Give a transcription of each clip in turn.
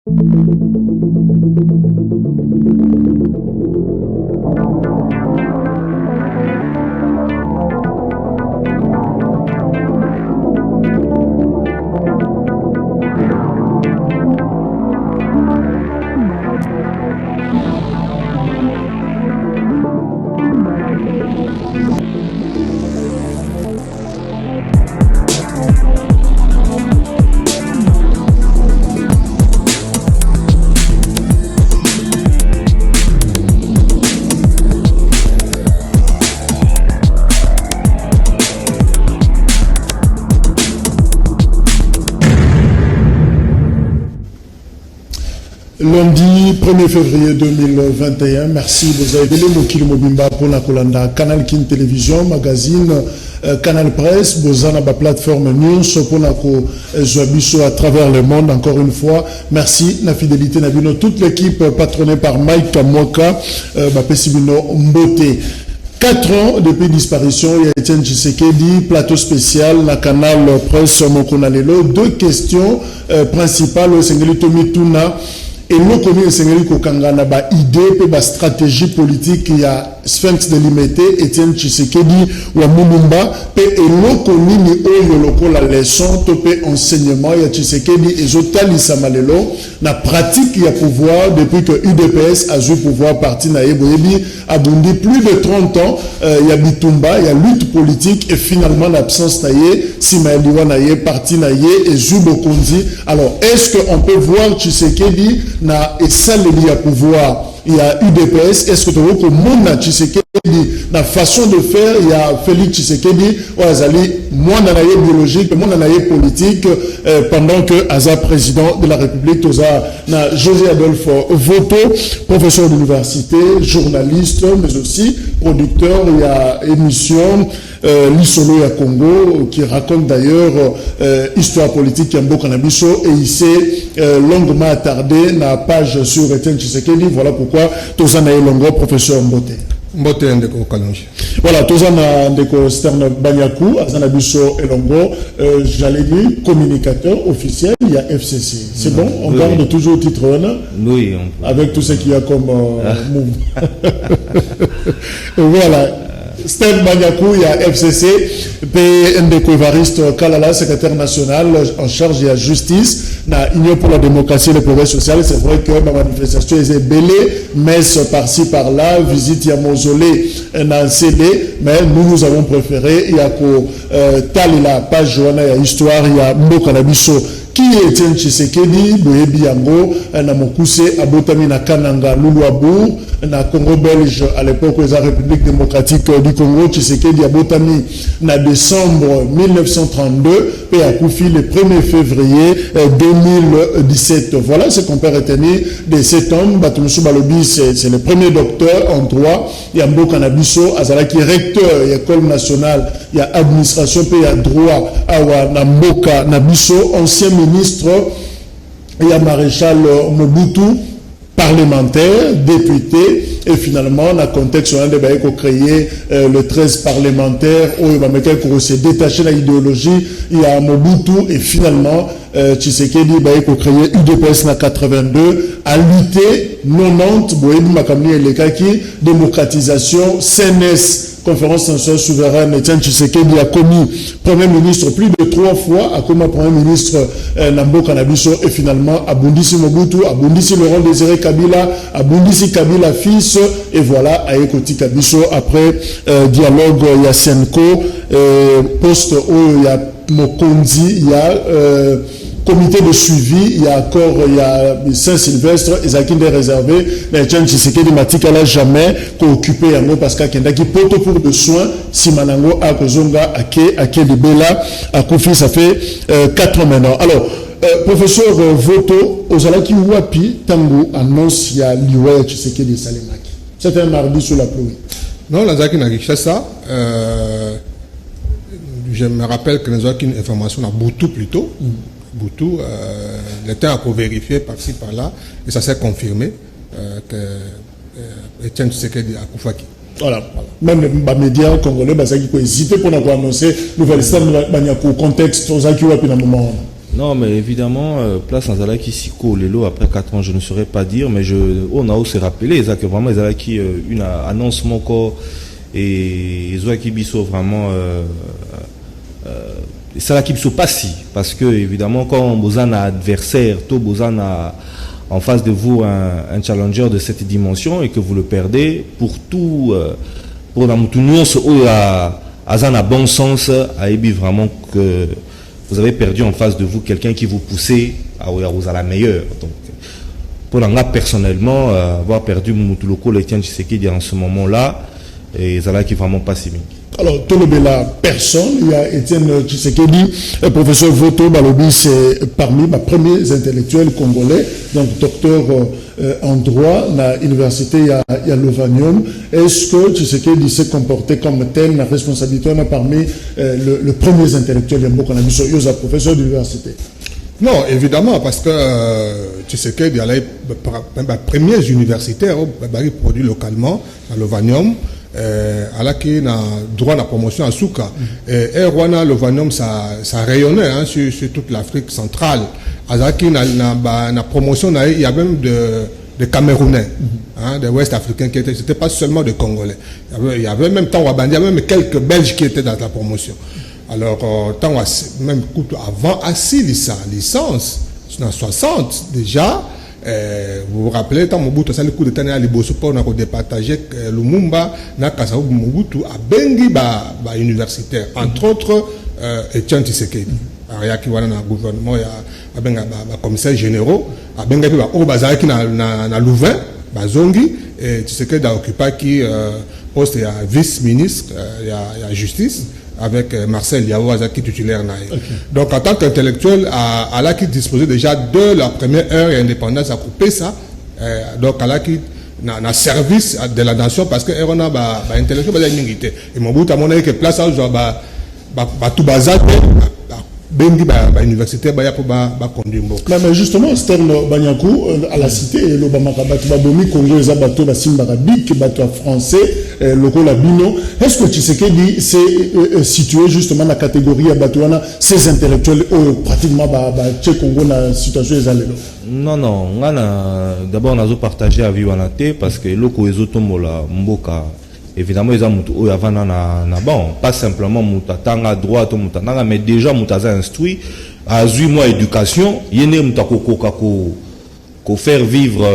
Lundi 1er février 2021, merci vous avez été Mokili Mobimba pour la Kolanda, Canal Kin Télévision, magazine, Canal Presse, Bozana, plateforme news, pour la Zoabiso à travers le monde, encore une fois. Merci, la fidélité, Nabino, toute l'équipe patronnée par Mike Kamoka, Pesibino Mbote. 4 ans depuis disparition, il y a Etienne Tshisekedi, plateau spécial, la Canal Presse, Mokonalelo. 2 questions principales, au Sengeli Tomituna. Et nous connaissons une idée et une stratégie politique qui a Sphinx délimité, Etienne Tshisekedi ou Moulumba, et nous connaissons la leçon, le enseignement, il y a Tshisekedi et Zotali Samalelo, la pratique il y a pouvoir depuis que UDPS a eu pouvoir parti na Eboyebi, a bondi plus de 30 ans, il y a Bitumba, il y a lutte politique et finalement l'absence naïe, Simaeliwa naïe, parti naïe et Zubo Konzi. Alors, est-ce qu'on peut voir Tshisekedi na et ça il y a pouvoir? Il y a UDPS, est-ce que tu vois que mon Tshisekedi, la façon de faire, il y a Félix Tshisekedi, moi nanaye biologique, moi nanaye politique, pendant que Aza président de la République, na José Adolphe Voto, professeur d'université, journaliste, mais aussi producteur, il y a émission, l'Isolo à Congo, qui raconte d'ailleurs histoire politique qui est un beau cannabiso, et il s'est longuement attardé dans la page sur Etienne Tshisekedi. Voilà pourquoi Tozana est longo, professeur Mbote. Mbote Ndeko Kalonji. Voilà, Tozana Ndeko Stern Banyaku, Azanabiso et longo, j'allais dire communicateur officiel, il y a FCC. C'est bon, on garde toujours le titre là. Oui, avec tout ce qu'il y a comme move. Voilà. Stern Banyaku, il y a FCC, Ndeko Evariste Kalala, secrétaire national en charge de la justice, na Union pour la démocratie et le progrès social. C'est vrai que ma manifestation est belée, messe par-ci par-là, visite à mausolée dans CD, mais nous avons préféré, il y a tali la page joana, il y a histoire, il y a Mbokanabiso. Qui est Etienne Tshisekedi, Boyebi Yango, na Mokuse, Abotami na Kananga, Luluabour, na Congo belge, à l'époque, la République démocratique du Congo, Tshisekedi Abotami na décembre 1932, et à Koufi le 1er février 2017. Voilà ce qu'on peut retenir de cet homme. Batumsou Balobi, c'est le premier docteur en droit. Il y a Mbo Kanabiso, Azala qui est recteur, il y a école nationale, il y a administration, puis il y a droit, Awa Namboka Nabiso, ancien ministre, il y a maréchal Mobutu, parlementaire, député, et finalement, dans le contexte, on a créé le 13 parlementaire, où il s'est détaché de l'idéologie, il y a Mobutu, et finalement, Tshisekedi a créé UDPS en 82, à lutter 90, Boyebi Makamni et Lekaki, démocratisation, CNS, conférence nationale souveraine, Etienne Tshisekedi a commis Premier ministre plus de 3 fois, a commis Premier ministre Nambo Kanabiso, et finalement Abundisi Mobutu, Abundisi Laurent Désiré Kabila, Abundisi Kabila fils, et voilà, a écouté Kabiso après dialogue, il y a Senko, poste où il y a Mokonzi, il y a comité de suivi, il y a encore, il y a Saint-Sylvestre, et ça qui est réservé, mais Etienne Tshisekedi Matika n'a jamais occupé Yango parce qu'il y a qui poto pour de soins, si Manango a Kozonga, à de Bela, à Kofi, ça fait 4 ans maintenant. Alors, professeur Voto, Ozalaki Wapi, Tango annonce il y a l'Iwa Tshisekedi Salemaki. C'était un mardi sous la pluie. Non, la Zaki n'a pas ça. Je me rappelle que nous avons une information à Boutou plutôt. Boutou, l'État a vérifié par-ci par-là, et ça s'est confirmé que Etienne Tshisekedi a Koufaki. Voilà. Même les médias congolais, ils ont hésité pour annoncer le nouvelle stade au contexte aux acquis à un moment. Non, mais évidemment, place en Zala qui s'y colle, Lelo, après 4 ans, je ne saurais pas dire, mais on a aussi rappelé, ça que vraiment, Zala qui, une annonce mon corps, et Zoa qui biso vraiment, ça là qui biso pas si, parce que, évidemment, quand Bozan a adversaire, tout Bozan a en face de vous un challenger de cette dimension, et que vous le perdez, pour tout, pour la moutunion, Azan a bon sens, a ébi vraiment que, vous avez perdu en face de vous quelqu'un qui vous poussait à la meilleure. Donc, pour l'anga personnellement, avoir perdu Moutuloko, l'Etienne Tshisekedi en ce moment-là, et Zala qui vraiment pas si bien. Alors, tout le la personne, il y a Etienne Tshisekedi, professeur Voto Balobi, c'est parmi mes premiers intellectuels congolais, donc docteur en droit à l'université, il y a l'Ovanium. Est-ce que Tshisekedi s'est comporté comme tel, la responsabilité, on a parmi le premier intellectuel de Mbokanamiso, il y a professeur d'université? Non, évidemment, parce que Tshisekedi, il y a les premiers universitaires, produits localement, à l'Ovanium. Alors qu'il a droit à la promotion à Souka. Et Rwanda, le Vanum, ça rayonnait sur toute l'Afrique centrale. Alors qu'il a la promotion, il y a même de Camerounais, des Ouest africains qui étaient, c'était pas seulement des Congolais. Il y avait même temps il y avait même quelques Belges qui étaient dans la promotion. Alors, même avant Assis licence, en 60 déjà. Vous vous rappelez, quand Mobutu a le coup de Tane à Liboso, on a départagé Lumumba, Nakasaou Mobutu a bengi ba universitaire, entre autres, Etienne Tshisekedi. Il y a qui dans le gouvernement, il y a benga ba commissaire généraux, a benga ba Obazara qui na Louvain, ba Zongi, et Tshisekedi a occupé qui poste il y a vice-ministre, il y a justice. Avec Marcel Yaouaza qui est titulaire. Okay. Donc en tant qu'intellectuel, Allah qui disposait déjà de la première heure et indépendance à couper ça. Donc Allah qui n'a service de la nation parce que on a intellectuel bah immunité. Et mon bout à mon avis que place à tout bazar bengi université pour conduire. Mais justement Stern Banyakou à la cité le Bamakabatu Babomi Congo les abato la Simbarabique bateau français le Labino. Est-ce que Tshisekedi s'est situé justement dans la catégorie abatouana ces intellectuels pratiquement Tché Congo dans la situation des allélos? Non, d'abord on a partagé à Vivanate parce que le Koezotomo la Mboka. Évidemment, ils ont avant bon, pas simplement mutatanga à droite ou mutatanga, mais déjà mutaza instruit, à 8 mois éducation, yéné mutako ko faire vivre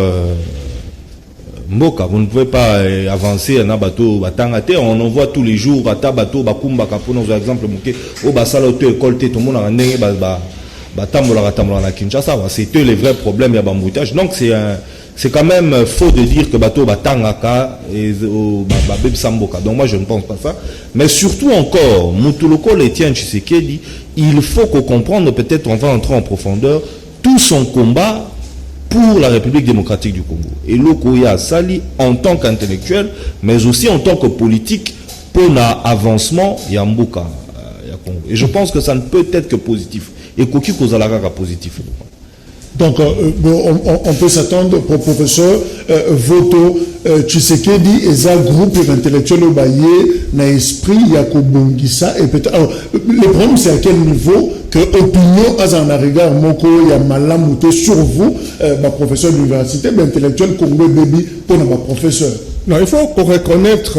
Mboka. Vous ne pouvez pas avancer un bateau batanga te, on en voit tous les jours, bata bateau bakumba kapono, par exemple, muke, au basala auto école te, tout le monde a ndenge batambola na Kinshasa, c'est eux les vrais problèmes, il y a bamboutage. Donc c'est quand même faux de dire que bateau batangaka et babeb samboka. Donc moi je ne pense pas ça. Mais surtout encore, Moutuloko l'Etienne Tshisekedi, il faut qu'on comprenne, peut-être on va entrer en profondeur, tout son combat pour la République démocratique du Congo. Et Lokoya Sali en tant qu'intellectuel, mais aussi en tant que politique pour l'avancement Yamboka. Et je pense que ça ne peut être que positif. Et Koki Kozalaga positif. Donc, on peut s'attendre pour professeur Voto Tshisekedi et un groupe intellectuel au Baye, n'a esprit Yakobongisa et peut-être. Alors, le problème c'est à quel niveau que opinion à un regard moko ya malamouté sur vous, professeur d'université, intellectuel Congo baby pour notre professeur. Non, il faut qu'on reconnaître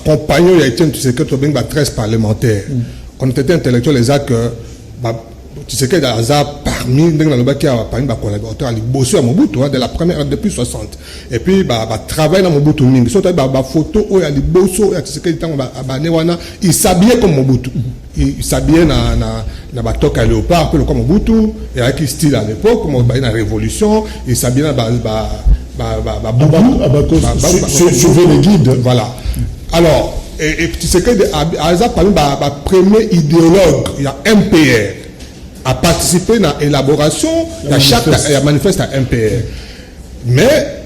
compagnon il a été Tshisekedi bien 13 parlementaires. On était intellectuel les a que tu sais qu'il y a parmi les collaborateurs qui bossent à Mobutu de la première depuis 60 et puis travailler dans Mobutu mingi surtout photo où il y a des bossos il s'habillait comme Mobutu il s'habillait na batoka léopard comme Mobutu et avec style à l'époque comme la révolution il s'habillait suivez les guides voilà alors et tu sais que parmi premier idéologue il y a MPR a participé à l'élaboration de chaque manifeste à MPR. Mais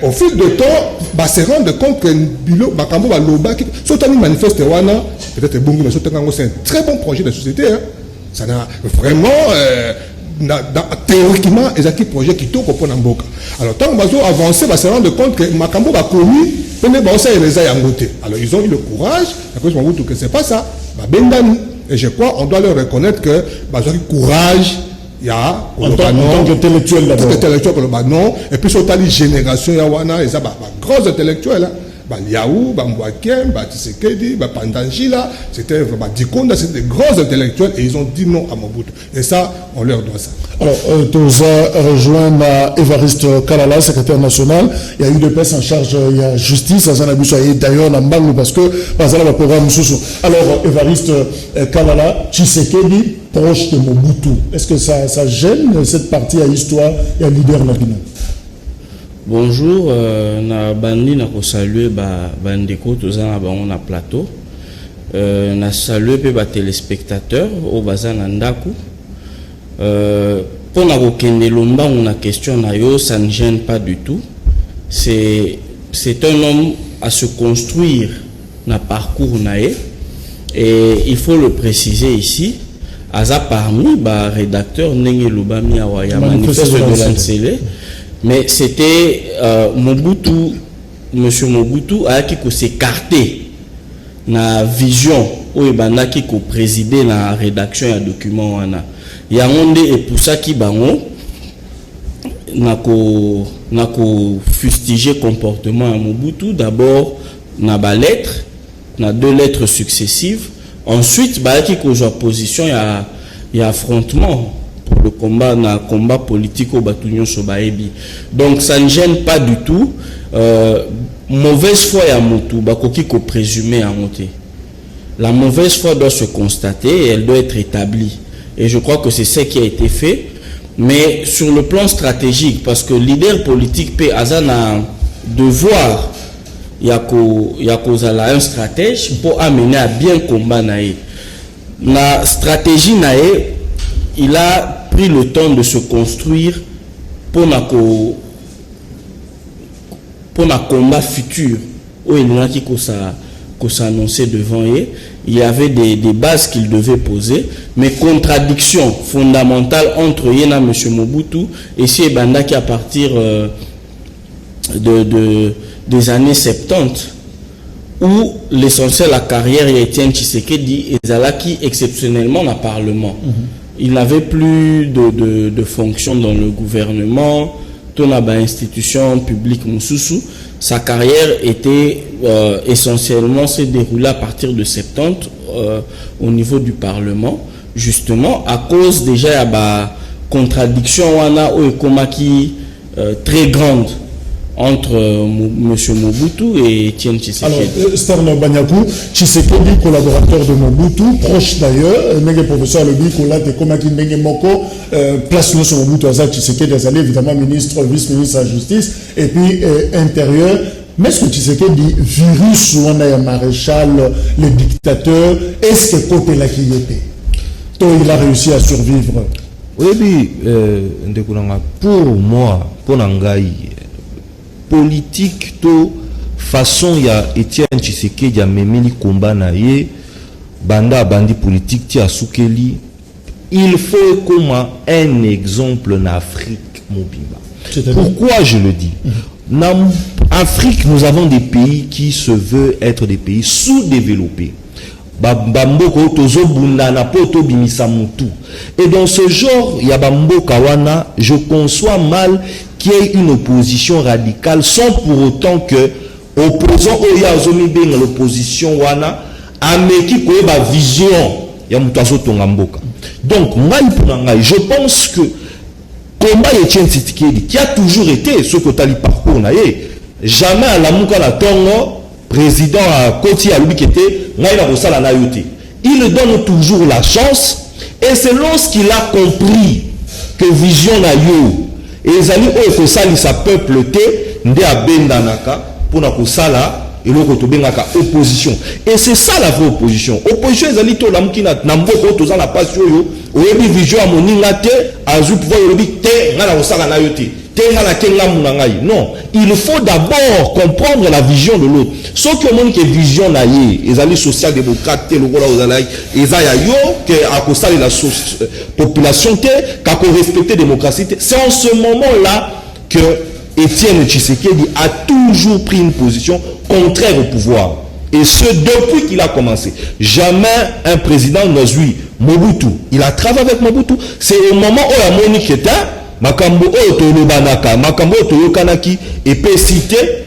au fil du temps, se rendre compte que Bilo Bakambo Loba qui sont un manifeste peut-être bon mais c'est un très bon projet de société hein. Ça n'a vraiment théoriquement les acquis projets qui tournent pour Namboka. Alors tant qu'on va avancer, se rendre compte que Makambo va commis alors ils ont eu le courage à cause de que c'est pas ça. Bendani Et je crois qu'on doit leur reconnaître que courage, il y a en tant qu'intellectuel d'abord. Non, et puis surtout les générations, il y a des grands intellectuels. Liaou, Mbouakiem, Tshisekedi, Pandangila, c'était Dikonda, c'était des grands intellectuels et ils ont dit non à Mobutu. Et ça, on leur doit ça. Alors, tu as rejoint Évariste Kalala, secrétaire national. Il y a eu des personnes en charge, il y a justice, d'ailleurs, parce que, par exemple, le programme Soussou. Alors, Évariste Kalala, Tshisekedi, proche de Mobutu. Est-ce que ça gêne cette partie à l'histoire et à leader Nabino? Bonjour, na bandi na ko saluer bandeko toza na bango na plateau. Na saluer pe ba téléspectateurs au baza na ndaku. Pour na ko kende lomba on a question na yo, ça ne gêne pas du tout. C'est un homme à se construire na parcours nae et il faut le préciser ici. Aza parmi ba rédacteur ndenge lobami awa ya manifeste de l'Ancélé. Mais c'était Mobutu, Monsieur Mobutu a qui s'écarter na vision où il qui présider la rédaction ya document wana. Ya monde et pour ça qui bango nako fustiger comportement à Mobutu d'abord na ba lettre, na 2 lettres successives. Ensuite qui cause opposition il y a affrontement. Pour le combat politique au Batunyon Sobaebi. Donc ça ne gêne pas du tout. Mauvaise foi à Moutou, Bakoki ko présumé à monter. La mauvaise foi doit se constater et elle doit être établie. Et je crois que c'est ce qui a été fait. Mais sur le plan stratégique, parce que leader politique peut azana devoir, il y a un stratège pour amener à bien combat nae. La stratégie nae, il a pris le temps de se construire pour un combat futur où il y a qui s'annonçait devant eux. Il y avait des bases qu'il devait poser, mais contradiction fondamentale entre Yéna M. Mobutu et si Banda qui à partir des années 70 où l'essentiel de la carrière Etienne Tshisekedi et Zalaki exceptionnellement dans le Parlement. Il n'avait plus de fonction dans le gouvernement, dans l'institution publique Moussoussou. Sa carrière était essentiellement se déroulée à partir de 70 au niveau du Parlement, justement à cause déjà de la contradiction très grande entre M. Mobutu et Etienne Tshisekedi. Alors, Sterno Banyakou, Tshisekedi, collaborateur de Mobutu, proche d'ailleurs, le professeur Lebi, place nous sur Mobutu, Tshisekedi, évidemment ministre, vice-ministre de la Justice, et puis intérieur. Mais est-ce que Tshisekedi, virus, ou on a un maréchal, les dictateurs, est-ce que côté là qui était? Il a réussi à survivre? Oui, pour moi, pour Nangaï, politique to façon ya Etienne Tshisekedi ya memeli combat na ye banda bandi politique ti asukeli il faut comme un exemple en Afrique mobimba. Pourquoi je le dis? En Afrique, nous avons des pays qui se veulent être des pays sous-développés. Bamboko tozo bunda na poto bimisa mutu. Et dans ce genre, il y a Bamboka wana, je conçois mal qu'il y ait une opposition radicale sans pour autant que opposant oya zomi benga l'opposition wana ameki ko ba vision ya mutu azotonga mboka. Donc ngai je pense que combat Etienne Tshisekedi qui a toujours été ce que tali parcours na ye jamais à la muka la tongo président à Koti à l'ubikete ngai na kosala na yote. Il donne toujours la chance et c'est lorsqu'il a compris que vision na yo et ezali oyo kosalisa peuple te nde abendanaka pona kosala eloko tobengaka opposition. Et c'est ça la vraie opposition. Opposition ezali to lamuki na mboko toza na pasi oyo oyebi vision ya moninga te azu pouvoir oyebi te nga na kosala na yo te te nga na kenga muna ngai. Non, il faut d'abord comprendre la vision de l'autre. Ce que monde que vision na ye ezali social démocrate te lokola ozala eza ya yo que akosala la population te kako respecter démocratie te. C'est en ce moment-là que Etienne Tshisekedi a toujours pris une position contraire au pouvoir. Et ce, depuis qu'il a commencé. Jamais un président n'a eu Mobutu. Il a travaillé avec Mobutu. C'est au moment où la Monique était, Makambo Otolobanaka, Makambo Otolokanaki, et peut citer,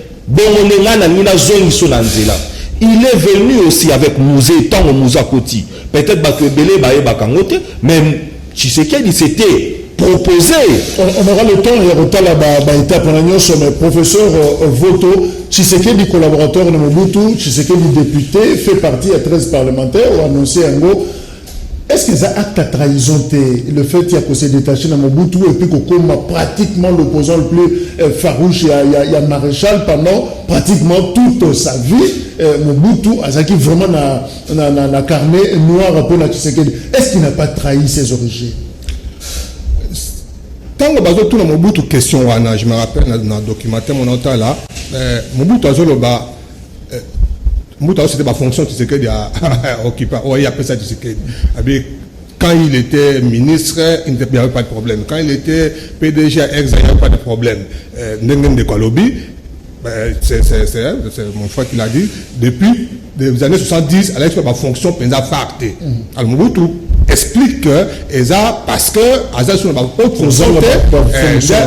il est venu aussi avec Mouzé, tant au Mouzakoti. Peut-être que Belé Baye Bakangote, mais Tshisekedi s'était proposé. On aura le temps et retard là-bas, étape mais professeur Voto, Tshisekedi collaborateur de Mobutu, Tshisekedi député, fait partie à 13 parlementaires, ou annoncé un mot. Est-ce que ça acte à trahison, le fait qu'il y a qu'on s'est détaché dans Mobutu et puis qu'on pratiquement l'opposant le plus farouche, il y a Maréchal pendant pratiquement toute sa vie, Mobutu, Azaki vraiment n'a carnet noir pour la Tshisekedi. Est-ce qu'il n'a pas trahi ses origines? Tant que bazo tout le Mobutu question wana, je me rappelle dans le documentaire mon auteur là, Mobutu azoloba Mobutu c'était ma fonction Tshisekedi a occupé, il appelle ça Tshisekedi. Quand il était ministre, il n'y avait pas de problème. Quand il était PDG à Ex, il n'y avait pas de problème. Nengen de Kolobi, c'est mon frère qui l'a dit, depuis les années 70, elle a fait ma fonction pendant facte. Alors Mobutu explique que parce que Aza sur la haute fonction,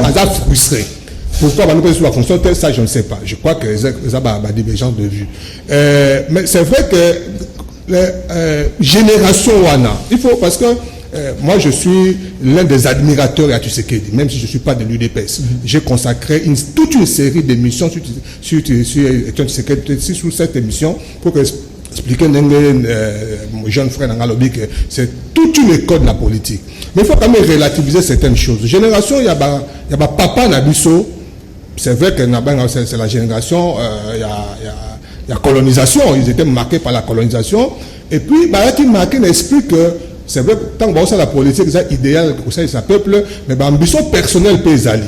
Aza frustré. Pourquoi on pas sur la fonction telle, ça je ne sais pas. Je crois que ça a une divergence de vue. Mais c'est vrai que génération Wana, il faut parce que moi je suis l'un des admirateurs à Tshisekedi, même si je ne suis pas de l'UDPS. J'ai consacré toute une série d'émissions sur Tshisekedi, sur cette émission pour que expliquer mon jeune frère dans lobby que c'est toute une école de la politique. Mais il faut quand même relativiser certaines choses. Génération, il y a papa Nabiso, c'est vrai que c'est la génération, il y a colonisation, ils étaient marqués par la colonisation. Et puis, il y a marqué l'esprit que c'est vrai que tant que la politique, c'est idéal, c'est ça peuple, mais l'ambition personnelle peut aller.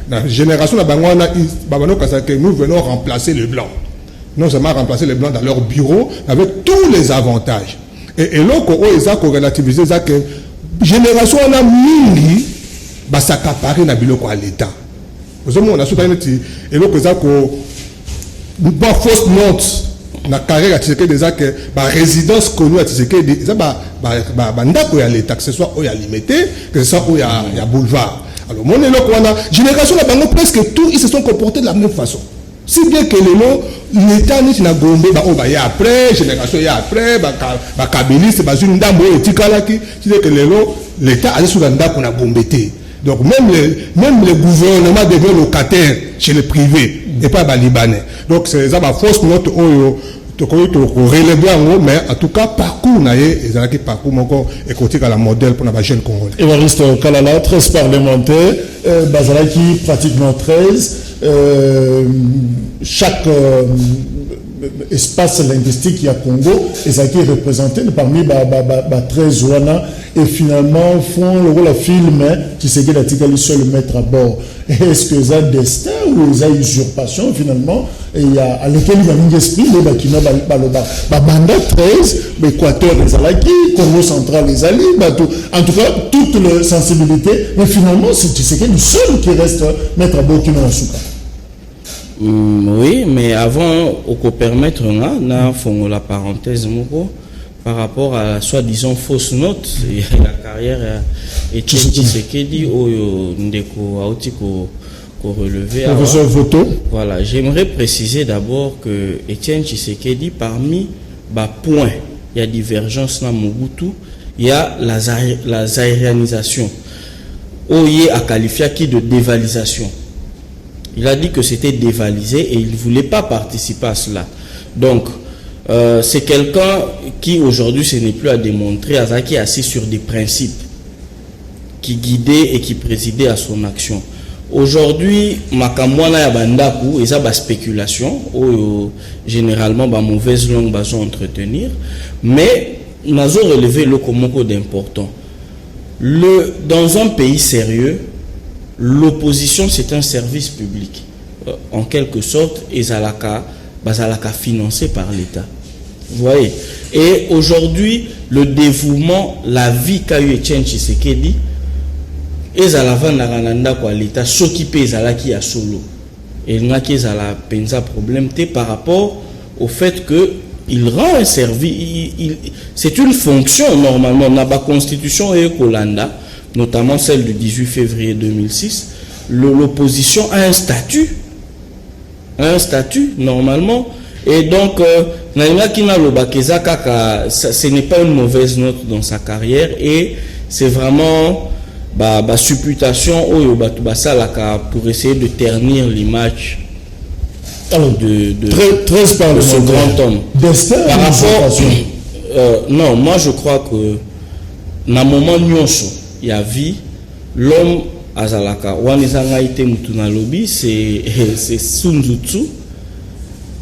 Dans la génération, nous venons remplacer le blanc. Non seulement remplacer les blancs dans leur bureau avec tous les avantages. Et là, ils ont relativisé ça que génération on a mingi bah s'accaparer na biloko à l'état. Vous on a soutenu et là ils ont ba fausse note na carrière à Tshisekedi déjà que ba résidence connue à Tshisekedi ça ba ndako ya l'état que ce soit où il y a limité que ce soit où il y a boulevard. Alors mon là on a génération là bango presque tous ils se sont comportés de la même façon. Si bien que l'État n'est pas gombe, il y a après, génération il y a après, kabiliste, une ndambo etikalaki, c'est que l'État a sur l'anda qu'on a gombété. Donc même le gouvernement devient locataire chez les privés et pas les Libanais. Donc c'est ça ma fausse note mais en tout cas parcours naie parcours encore écouter à la modèle pour la jeune congolais. Évariste Kalala, 13 parlementaires, Bazalaki pratiquement 13. Chaque espace linguistique qui a Congo et ça qui est représenté parmi 13 wana et finalement font le rôle à film qui s'est dit seul le mettre à bord. Est-ce que ça destin ou ça usurpation finalement et il y a à lequel il y a un esprit le bakina banda 13 l'Équateur les alaki Congo central les ali en tout cas toute la sensibilité mais finalement c'est le seul qui reste mettre à bord qui n'a souka. Oui, mais avant, on peut permettre la parenthèse par rapport à la soi-disant fausse note et la carrière et Tshisekedi au ndeko aoti ko relevé. Professeur Voto. Voilà, j'aimerais préciser d'abord que Étienne Tshisekedi parmi points, il y a divergence dans Mobutu, il y a la zaïrianisation. Oye a qualifié qui de dévalisation. Il a dit que c'était dévalisé et il ne voulait pas participer à cela. Donc, c'est quelqu'un qui aujourd'hui, ce n'est plus à démontrer, qui est assis sur des principes qui guidaient et qui présidaient à son action. Aujourd'hui, makamwana ya bandaku, et ça ba spéculation, généralement ba mauvaise langue ba entretenir, mais nous avons relevé le komoko d'important. Dans un pays sérieux, l'opposition, c'est un service public. En quelque sorte, et Zalaka financé par l'État. Vous voyez. Et aujourd'hui, le dévouement, la vie qu'a eu Etienne Tshisekedi, et Zalava Narananda quoi l'État s'occuper Zalaki à solo. Et il n'y a pas de problème par rapport au fait que il rend un service, c'est une fonction normalement. Dans la constitution et Kolanda, notamment celle du 18 février 2006, l'opposition a un statut normalement. Et donc, ce n'est pas une mauvaise note dans sa carrière et c'est vraiment supputation pour essayer de ternir l'image de ce grand homme. Destin par rapport, non, moi je crois que dans le moment nyonso il y a vie, l'homme azalaka wanizanga ite mutuna lobby, c'est Sun Tzu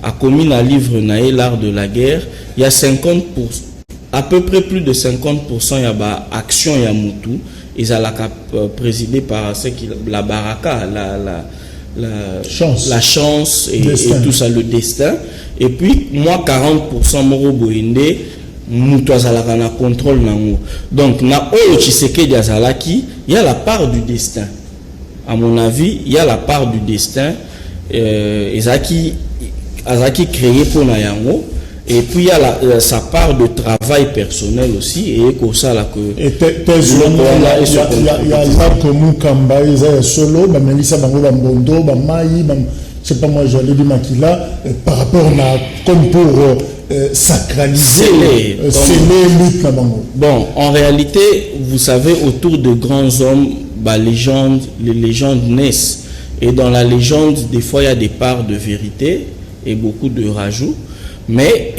a commis un livre naé l'art de la guerre. Il y a 50%, à peu près plus de 50% il y a action ya mutu ils alaka présidé par ce qui la baraka la chance et tout ça, le destin. Et puis moi 40% moro boinde mutu azalaka na contrôle nango. Donc na oyo Tshisekedi azalaki, il y a la part du destin. À mon avis, il y a la part du destin. Azaki créé pour Nayango, et puis il y a sa part de travail personnel aussi, et comme ça là que il y a là comme Kamba, il y a solo, Melissa Bango Bambondo, Bamayi, je sais pas moi, j'allais dire Makila, par rapport à comme pour sacraliser lutte là Bango. Bon, en réalité, vous savez, autour de grands hommes, les légendes naissent, et dans la légende, des fois il y a des parts de vérité et beaucoup de rajouts, mais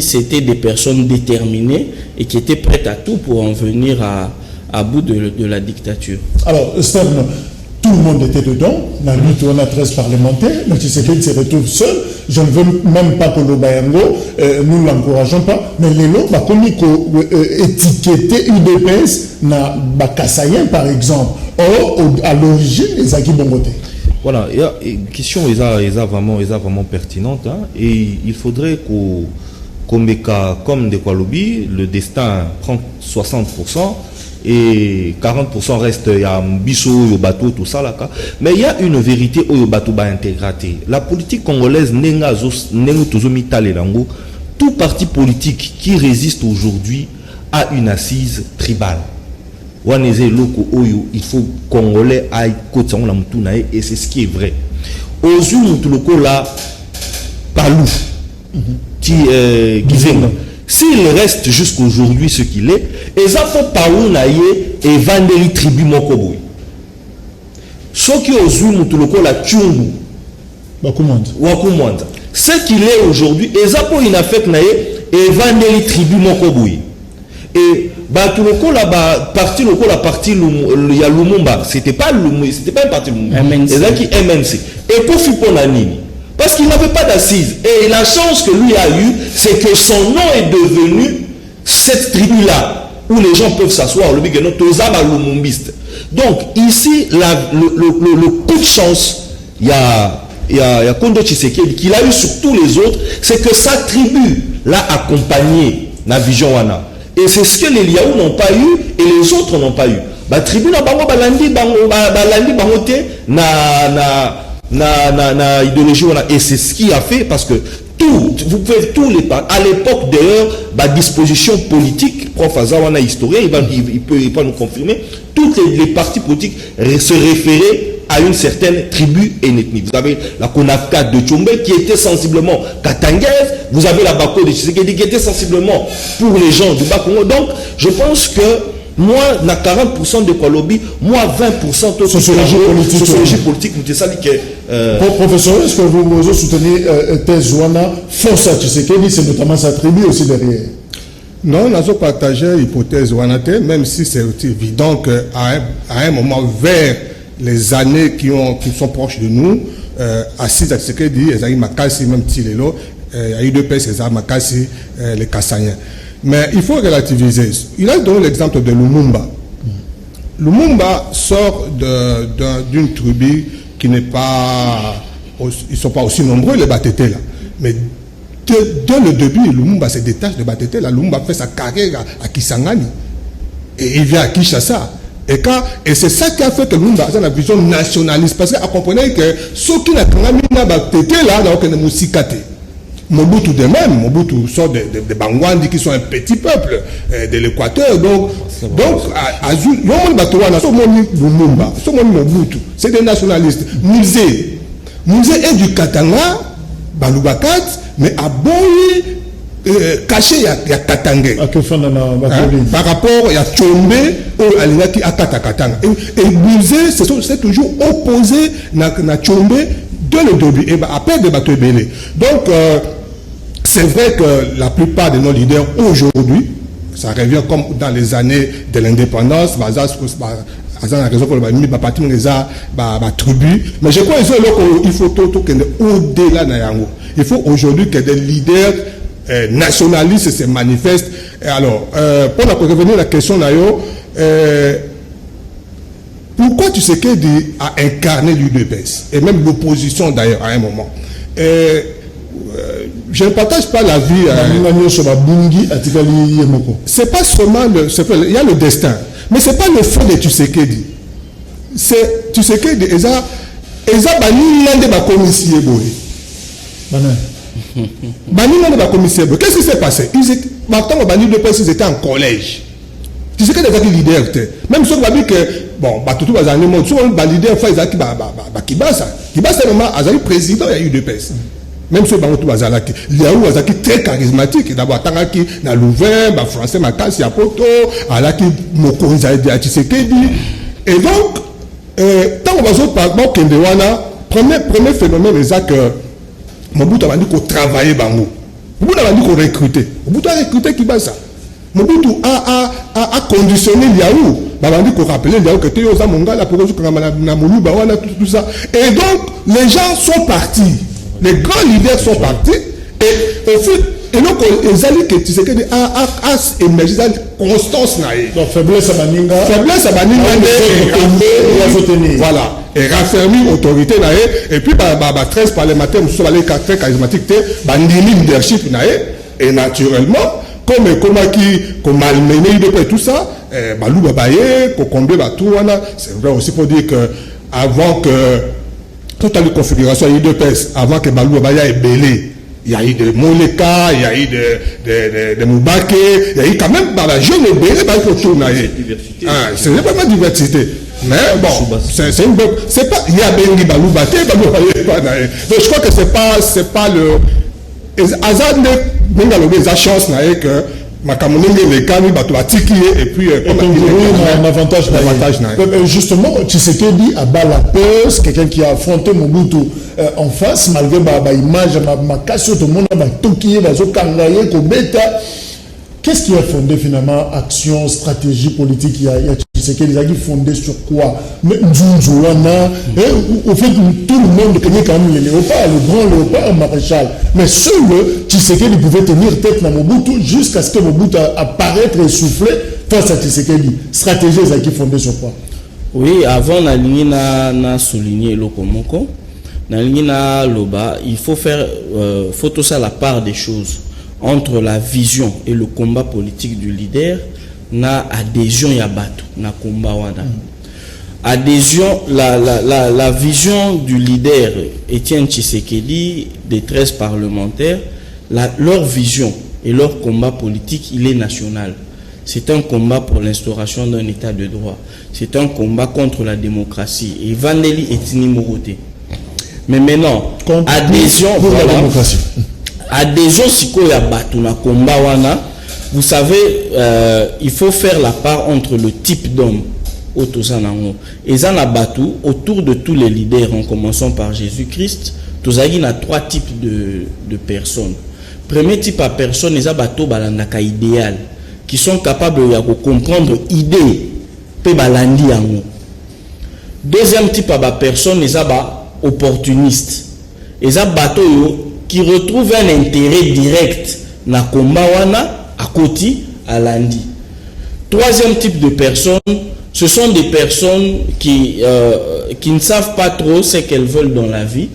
c'était des personnes déterminées et qui étaient prêtes à tout pour en venir à bout de la dictature. Alors, Stern, tout le monde était dedans, la lutte, on a 13 parlementaires, mais Tshisekedi se retrouve seul. Je ne veux même pas que le Bayango, nous ne l'encourageons pas, mais les lots, comme étiqueter UDPS, na Kassayen par exemple, or à l'origine, les acquis bongoté. Voilà, il y a une question vraiment pertinente, hein, et il faudrait comme de Kwalobi, le destin prend 60% et 40% reste il y a Bisso, il y a bateau, tout ça là. Mais il y a une vérité où il y a bateau intégrité. La politique congolaise tout parti politique qui résiste aujourd'hui a une assise tribale. Il faut Congolais aille côté la moutunae et c'est ce qui est vrai. Aux loko là palou qui s'il reste jusqu'aujourd'hui ce qu'il est, et ça faut palou naie et vandeli tribu mokoboy. Ce qui aux loko la tchungu wakumanda. Ce qu'il est aujourd'hui, et ça pour une affaire naie et vandeli tribu mokoboy. Et la partie il y a Lumumba, c'était pas un parti Lumumba, MNC. Et Kofi Ponanini, parce qu'il n'avait pas d'assises. Et la chance que lui a eue, c'est que son nom est devenu cette tribu-là, où les gens peuvent s'asseoir, le Bigeno, Tozama Lumumbiste. Donc ici, le coup de chance, il y a Kondo Tshisekedi, qu'il a eu sur tous les autres, c'est que sa tribu l'a accompagné dans la vision Wana. Et c'est ce que les Liaou n'ont pas eu et les autres n'ont pas eu. La tribu n'a pas na idéologie. Et c'est ce qui a fait parce que vous pouvez tous les partis, à l'époque d'ailleurs, disposition politique, prof Azawana historien, il peut nous confirmer, tous les partis politiques se référaient à une certaine tribu et une ethnie. Vous avez la Konafka de Tchombe qui était sensiblement katangaise, vous avez la Bako de Tshisekedi qui était sensiblement pour les gens du Bas-Congo. Donc, je pense que moi, na 40% de Kwalobi, moi 20% de sociologie politique, nous ça dit que... Professeur, est-ce que vous soutenez Tezouana, force à Tshisekedi, c'est notamment sa tribu aussi derrière? Non, nous avons partagé l'hypothèse Wanate, même si c'est évident qu'à un moment vers les années qui sont proches de nous, Assis à Tshisekedi, Ezaï Makassi, même Tilelo, il y a eu deux pays, Ezaï Makassi, les Kassaniens. Mais il faut relativiser. Il a donné l'exemple de Lumumba. Lumumba sort d'une tribu qui n'est pas... Ils ne sont pas aussi nombreux, les Batete là. Mais dès le début, Lumumba se détache de Batete là. Lumumba fait sa carrière à Kisangani. Et il vient à Kinshasa. Et c'est ça qui a fait que Lumumba a une vision nationaliste. Parce qu'il a compris que ceux qui n'ont pas mis Batete là, n'ont aucun moussicate. Mobutu de même, Mobutu sont des Bangwandi qui sont un petit peuple de l'Équateur. Donc Azul, Mobutu, c'est des nationalistes. Musée est du Katanga, Balubakat, mais à Boyi, caché, il y a Katanga. Par rapport, il y a Tchombe, qui a Katanga. Et Musée, c'est toujours opposé à Tchombe dès le début, et après des bateaux belés. Donc, c'est vrai que la plupart de nos leaders aujourd'hui, ça revient comme dans les années de l'indépendance, mais je crois qu'il faut tout au-delà. Il faut aujourd'hui que des leaders nationalistes se manifestent. Alors, pour revenir à la question, pourquoi Tshisekedi a incarné l'UDPS et même l'opposition d'ailleurs à un moment? Je ne partage pas la vie. C'est pas seulement il y a le destin, mais c'est pas le fond de Tshisekedi. C'est Tshisekedi, qu'est-ce qui s'est passé? Ils étaient en collège. Tshisekedi est un leader. Même si on va dire que bon, tout le monde, si on va leader, Kibasa, est président, il y a eu deux personnes. Même si Bangotou Bazalaki, Liaou Azaki très charismatique, d'abord Tangaki, na Louvain, français, Makasi, Apoto, Alaki, Mokoriza, Tshisekedi. Et donc, tant qu'on va se parler, Kendewana, premier phénomène, c'est que Mobutu a dit qu'on travaillait Bango. Mobutu a dit qu'on recrutait. Mobutu a recruté Kibasa. Mobutu a conditionné Liaou. On dit qu'on rappelait Liaou que tu es aux Amongala, pour tout ça. Et donc, les gens sont partis. Les grands leaders sont partis et au fait, et donc les alliés que tu sais que a émergé dans constance naïe. Donc faiblesse à Baninga. Voilà. Et raffermir autorité naïe et puis 13 parlementaires nous sommes allés très charismatiques bandini leadership naïe et naturellement comme malmené de tout ça balou babaye kokombe batouana c'est vrai aussi pour dire que avant que toute la configuration, il y a eu deux pièces. Avant que Balou Abaya ait belé, il y a eu de Moleka, il y a eu de Moubake, il y a eu quand même dans la jeune belé, c'est pas ma diversité. Mais bon, c'est une bonne. C'est pas. Il y a Bengi Balou Baté, Balou Abaya. Donc je crois que c'est pas le. Azad ne a chance que. Et puis un avantage. Justement, Tshisekedi a bas la peur, c'est quelqu'un qui a affronté Mobutu en face, malgré ma image, ma casse, tout le monde a toqué, qu'est-ce qui a fondé finalement action, stratégie politique? Il y a Tshisekedi qui fondé sur quoi? Au fait, tout le monde connaît quand même le léopard, le grand léopard maréchal. Mais seul Tshisekedi pouvait tenir tête à Mobutu jusqu'à ce que Mobutu apparaisse essoufflé face à Tshisekedi. Stratégie qui fondée sur quoi? Oui, avant na souligner le Komoko, na loba, il faut faire tout ça la part des choses. Entre la vision et le combat politique du leader, na adhésion ya bato, na combat wana. Adhésion, la vision du leader Étienne Tshisekedi, des 13 parlementaires, leur vision et leur combat politique, il est national. C'est un combat pour l'instauration d'un état de droit. C'est un combat contre la démocratie. Et Vandeli est Moroté. Mais maintenant, adhésion pour la démocratie. Adhésion siko ya batu na komba wana, vous savez, il faut faire la part entre le type d'homme autosanango et zana batu autour de tous les leaders en commençant par Jésus-Christ. Tozagi na 3 types de personnes. Premier type à personne les abato balandaka idéal qui sont capables de comprendre idée pe balandi yango. Deuxième type à personne les aba opportunistes. Les abato yo qui retrouvent un intérêt direct na komba wana à Koti à Landi. Troisième type de personnes, ce sont des personnes qui ne savent pas trop ce qu'elles veulent dans la vie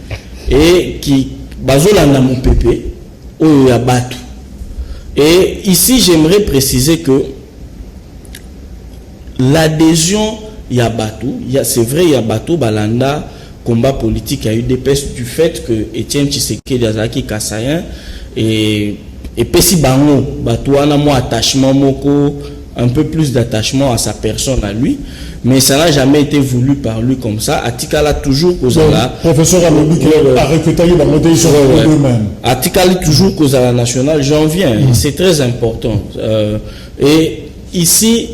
et qui bazolanda mon pépé ou ya batu. Et ici j'aimerais préciser que l'adhésion ya batu, c'est vrai ya batu balanda combat politique a eu des pestes du fait que Étienne Tshisekedi Azaki Kassayen et pesi bango batouana mo attachement moko, un peu plus d'attachement à sa personne à lui, mais ça n'a jamais été voulu par lui comme ça. Atikala toujours kozala professeur Alobi qui a recruté dans monter sur le domaine. Atikala toujours kozala national, j'en viens, c'est très important. Et ici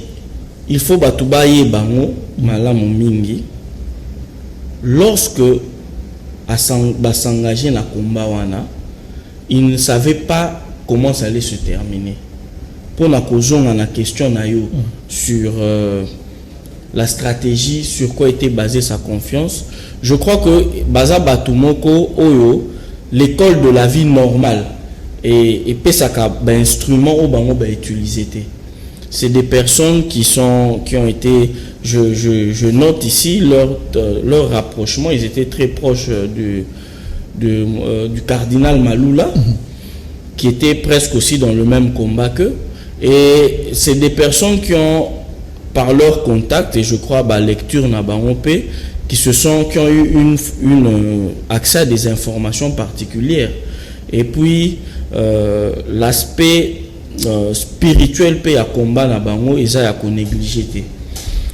il faut batubaye bango malamu mingi lorsque s'engager na combat wana, il ne savait pas comment ça allait se terminer. Pour la question sur la stratégie, sur quoi était basée sa confiance, je crois que Baza Batumoko Oyo, l'école de la vie normale, et Pesaka, instrument au bango utilisé. C'est des personnes qui ont été, je note ici leur rapprochement, ils étaient très proches du cardinal Maloula, qui était presque aussi dans le même combat qu'eux. Et c'est des personnes qui ont, par leur contact, et je crois, lecture n'a qui ont eu accès à des informations particulières. Et puis, l'aspect spirituel peut à combat na bango et ça a négligé.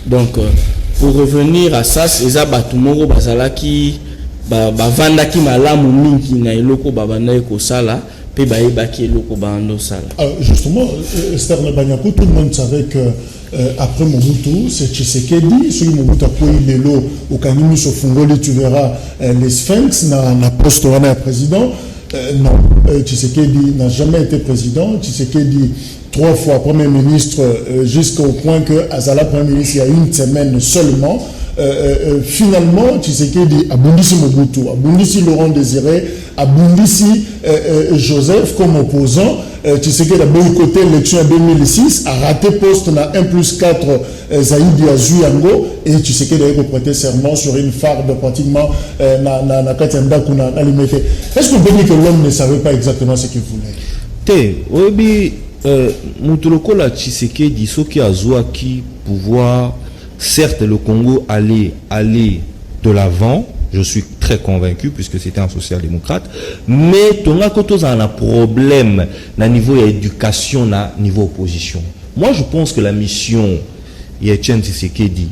Donc pour revenir à ça, c'est ça batumoro bazala qui vanda ki malamu mingi na eloko babanda ko sala pe baeba ki eloko bando sala. Justement, Esther Banyakou, tout le monde savait que après Mobutu, c'est Tshisekedi, celui Mobutu a pris l'élo au Kanimi Sofungoli, tu verras les Sphinx na poste wana président. Non, Tshisekedi n'a jamais été président. Tshisekedi 3 fois Premier ministre jusqu'au point que Azala Premier ministre il y a une semaine seulement. Finalement, Tshisekedi a bondisi Mobutu, a bondisi Laurent Désiré, a bondisi Joseph comme opposant. Tshisekedi a boycotté l'élection en 2006, a raté poste na 1+4 Zaïdi Azuyango et Tshisekedi a prêté serment sur une farde pratiquement na Katianda Kuna Alimete. Est-ce que vous dites que l'homme ne savait pas exactement ce qu'il voulait? Obi Mutuloko la Tshisekedi soki azwa ki pouvoir. Certes, le Congo allait de l'avant, je suis très convaincu, puisque c'était un social-démocrate, mais on a un problème au niveau éducation, au niveau opposition. Moi, je pense que la mission Etienne Tshisekedi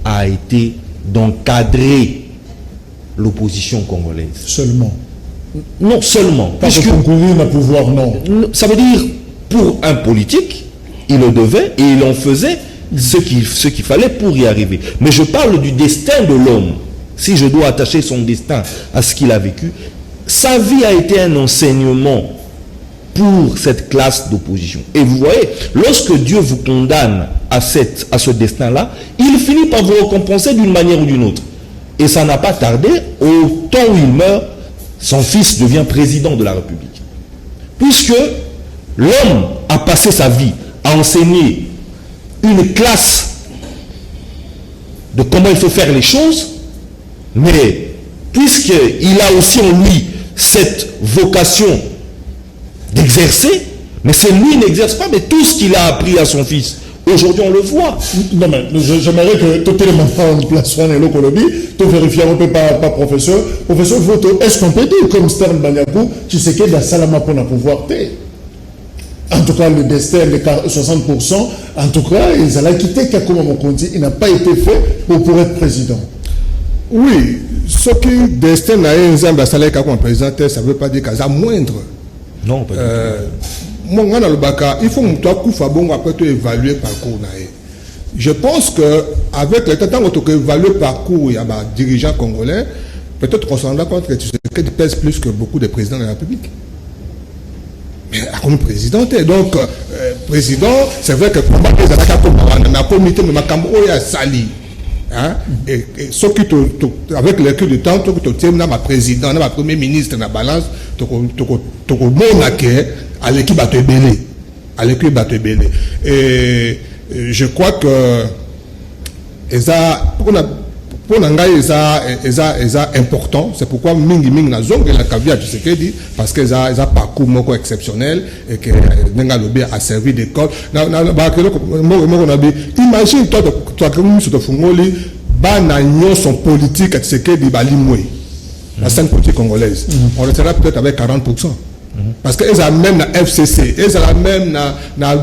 a été d'encadrer l'opposition congolaise. Seulement? Non, seulement. Parce que concourir le pouvoir, non. Ça veut dire, pour un politique, il le devait et il en faisait ce qu'il fallait pour y arriver. Mais je parle du destin de l'homme. Si je dois attacher son destin à ce qu'il a vécu, sa vie a été un enseignement pour cette classe d'opposition. Et vous voyez, lorsque Dieu vous condamne à ce destin-là, il finit par vous récompenser d'une manière ou d'une autre. Et ça n'a pas tardé, au temps où il meurt, son fils devient président de la République. Puisque l'homme a passé sa vie à enseigner une classe de comment il faut faire les choses, mais puisqu'il a aussi en lui cette vocation d'exercer, mais c'est lui qui n'exerce pas, mais tout ce qu'il a appris à son fils, aujourd'hui on le voit. Non mais j'aimerais que tout le monde prenne en place tout vérifier un peu par professeur. Professeur Voto, est-ce qu'on peut dire comme Stern Banyakou, tu sais qu'il y a Salama pour pouvoir t'aider? En tout cas, le destin de 60%, en tout cas, ils allaient quitter Kakuma Mokondi, il n'a pas été fait pour être président. Oui, ce qui destin n'a un zamba salaire comme président, ça ne veut pas dire qu'il y a moindre. Non, pas du tout. Il faut que tu aies après tu évaluer le parcours. Je pense qu'avec le temps où tu évalues le parcours, il y a des dirigeants congolais, peut-être qu'on se rend compte que tu pèses plus que beaucoup de présidents de la République. Comme président, donc président, c'est vrai que ma comité de Macambo est sali. Et ce qui avec le recul du temps, tu tiens ma président, ma premier ministre, na balance, tu à l'équipe à te belé, à l'équipe à te belé. Et je crois que pour l'anglais, c'est important. C'est pourquoi Mingi na zone la cavia du Tshisekedi parce que ça a parcours moko exceptionnel et que Nenga Lobby a servi d'école. Imagine toi comme sur Fungoli, bana son politique à Tshisekedi balimwe. La scène politique congolaise. On le sera peut-être avec 40%. Parce qu'ils ont même la FCC, ils ont même